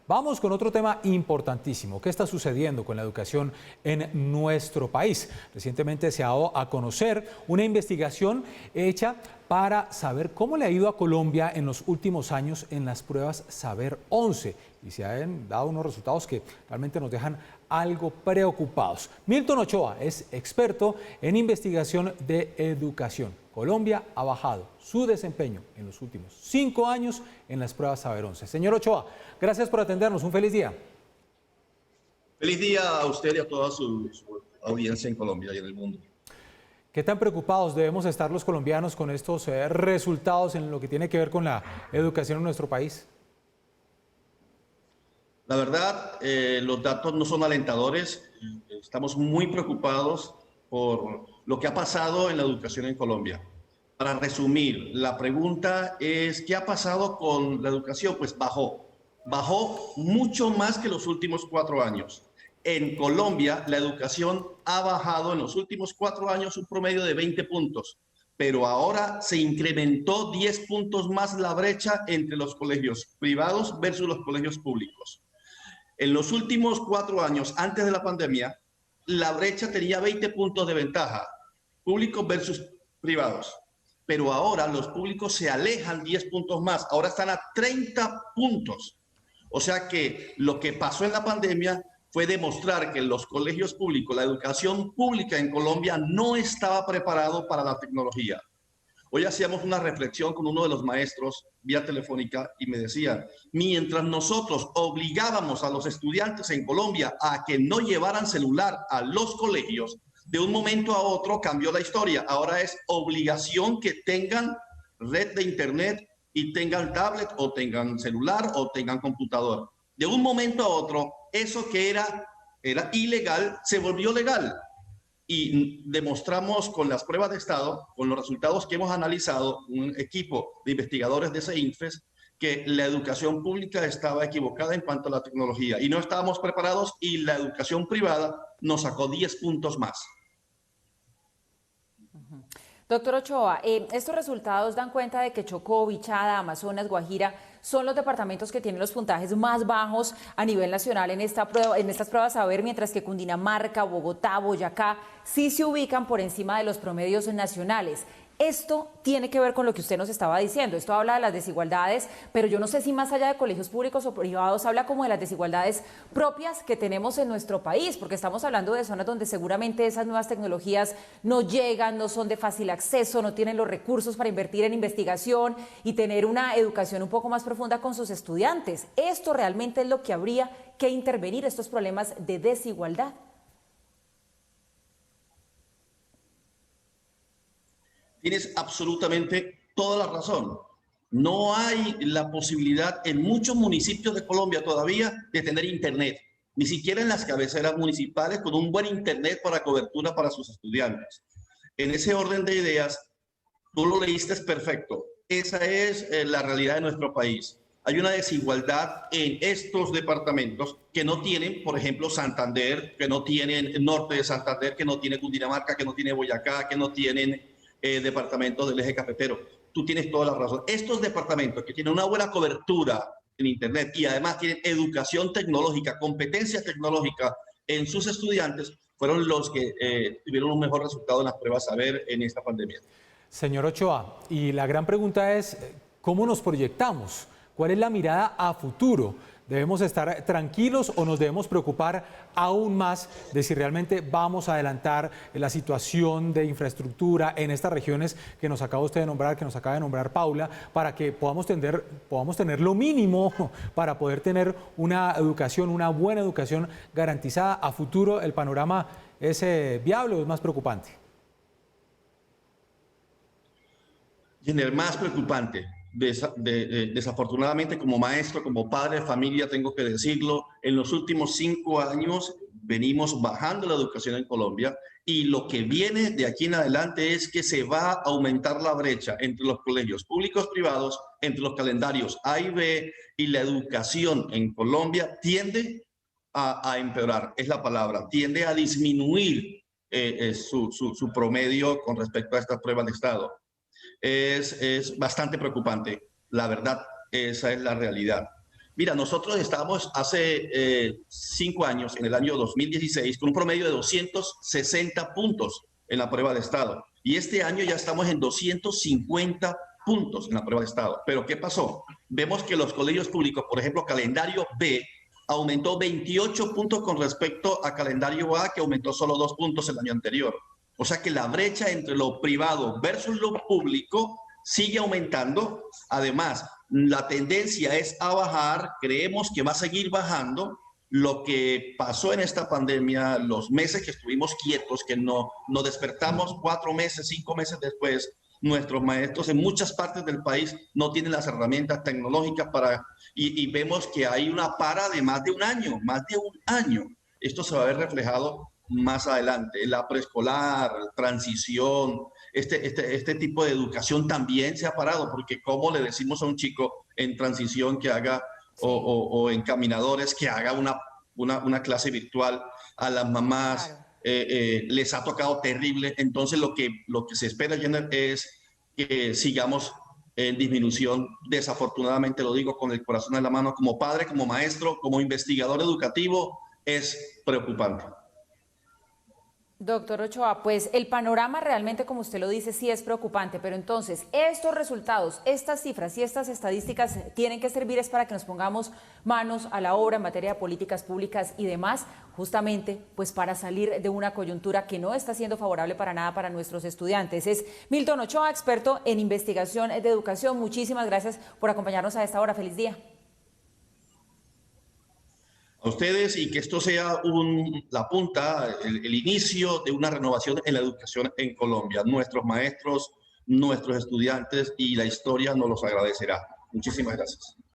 Vamos con otro tema importantísimo. ¿Qué está sucediendo con la educación en nuestro país? Recientemente se ha dado a conocer una investigación hecha para saber cómo le ha ido a Colombia en los últimos años en las pruebas Saber 11. Y se han dado unos resultados que realmente nos dejan algo preocupados. Milton Ochoa es experto en investigación de educación. Colombia ha bajado su desempeño en los últimos 5 años en las pruebas Saber 11. Señor Ochoa, gracias por atendernos. Un feliz día. Feliz día a usted y a toda su audiencia en Colombia y en el mundo. ¿Qué tan preocupados debemos estar los colombianos con estos resultados en lo que tiene que ver con la educación en nuestro país? La verdad, los datos no son alentadores. Estamos muy preocupados por lo que ha pasado en la educación en Colombia. Para resumir, la pregunta es, ¿qué ha pasado con la educación? Pues bajó mucho más que los últimos 4 años. En Colombia, la educación ha bajado en los últimos 4 años un promedio de 20 puntos, pero ahora se incrementó 10 puntos más la brecha entre los colegios privados versus los colegios públicos. En los últimos 4 años, antes de la pandemia, la brecha tenía 20 puntos de ventaja, públicos versus privados. Pero ahora los públicos se alejan 10 puntos más, ahora están a 30 puntos. O sea que lo que pasó en la pandemia fue demostrar que los colegios públicos, la educación pública en Colombia no estaba preparado para la tecnología. Hoy hacíamos una reflexión con uno de los maestros vía telefónica y me decía, mientras nosotros obligábamos a los estudiantes en Colombia a que no llevaran celular a los colegios, de un momento a otro cambió la historia. Ahora es obligación que tengan red de internet y tengan tablet o tengan celular o tengan computador. De un momento a otro, eso que era ilegal se volvió legal. Y demostramos con las pruebas de estado, con los resultados que hemos analizado, un equipo de investigadores de CEINFES, que la educación pública estaba equivocada en cuanto a la tecnología y no estábamos preparados, y la educación privada nos sacó 10 puntos más. Doctor Ochoa, estos resultados dan cuenta de que Chocó, Bichada, Amazonas, Guajira son los departamentos que tienen los puntajes más bajos a nivel nacional en estas pruebas Saber, mientras que Cundinamarca, Bogotá, Boyacá sí se ubican por encima de los promedios nacionales. Esto tiene que ver con lo que usted nos estaba diciendo. Esto habla de las desigualdades, pero yo no sé si más allá de colegios públicos o privados habla como de las desigualdades propias que tenemos en nuestro país, porque estamos hablando de zonas donde seguramente esas nuevas tecnologías no llegan, no son de fácil acceso, no tienen los recursos para invertir en investigación y tener una educación un poco más profunda con sus estudiantes. Esto realmente es lo que habría que intervenir, estos problemas de desigualdad. Tienes absolutamente toda la razón. No hay la posibilidad en muchos municipios de Colombia todavía de tener internet, ni siquiera en las cabeceras municipales con un buen internet para cobertura para sus estudiantes. En ese orden de ideas, tú lo leíste perfecto. Esa es la realidad de nuestro país. Hay una desigualdad en estos departamentos que no tienen, por ejemplo, Santander, que no tienen el norte de Santander, que no tiene Cundinamarca, que no tiene Boyacá, que no tienen departamentos del eje cafetero. Tú tienes toda la razón. Estos departamentos que tienen una buena cobertura en internet y además tienen educación tecnológica, competencia tecnológica en sus estudiantes, fueron los que tuvieron un mejor resultado en las pruebas Saber en esta pandemia. Señor Ochoa, y la gran pregunta es, ¿cómo nos proyectamos? ¿Cuál es la mirada a futuro? ¿Debemos estar tranquilos o nos debemos preocupar aún más de si realmente vamos a adelantar la situación de infraestructura en estas regiones que nos acaba usted de nombrar, que nos acaba de nombrar Paula, para que podamos tener lo mínimo para poder tener una educación, una buena educación garantizada a futuro? ¿El panorama es viable o es más preocupante? Y en el más preocupante, desafortunadamente como maestro, como padre de familia, tengo que decirlo, en los últimos 5 años venimos bajando la educación en Colombia, y lo que viene de aquí en adelante es que se va a aumentar la brecha entre los colegios públicos privados, entre los calendarios A y B, y la educación en Colombia tiende a empeorar, es la palabra, tiende a disminuir su promedio con respecto a estas pruebas de estado. Es bastante preocupante, la verdad, esa es la realidad. Mira, nosotros estábamos hace 5 años, en el año 2016, con un promedio de 260 puntos en la prueba de estado. Y este año ya estamos en 250 puntos en la prueba de estado. Pero ¿qué pasó? Vemos que los colegios públicos, por ejemplo, calendario B, aumentó 28 puntos con respecto a calendario A, que aumentó solo 2 puntos el año anterior. O sea que la brecha entre lo privado versus lo público sigue aumentando. Además, la tendencia es a bajar, creemos que va a seguir bajando. Lo que pasó en esta pandemia, los meses que estuvimos quietos, que no nos despertamos 4 meses, 5 meses después, nuestros maestros en muchas partes del país no tienen las herramientas tecnológicas para, y vemos que hay una para de más de un año. Esto se va a ver reflejado más adelante. La preescolar, transición, este tipo de educación también se ha parado, porque ¿cómo le decimos a un chico en transición que haga o en caminadores que haga una clase virtual? A las mamás Claro. les ha tocado terrible. Entonces lo que se espera, Jenner, es que sigamos en disminución. Desafortunadamente, lo digo con el corazón en la mano, como padre, como maestro, como investigador educativo, es preocupante. Doctor Ochoa, pues el panorama realmente, como usted lo dice, sí es preocupante, pero entonces estos resultados, estas cifras y estas estadísticas tienen que servir es para que nos pongamos manos a la obra en materia de políticas públicas y demás, justamente pues para salir de una coyuntura que no está siendo favorable para nada para nuestros estudiantes. Es Milton Ochoa, experto en investigación de educación. Muchísimas gracias por acompañarnos a esta hora. Feliz día. A ustedes, y que esto sea la punta, el inicio de una renovación en la educación en Colombia. Nuestros maestros, nuestros estudiantes y la historia nos los agradecerá. Muchísimas gracias.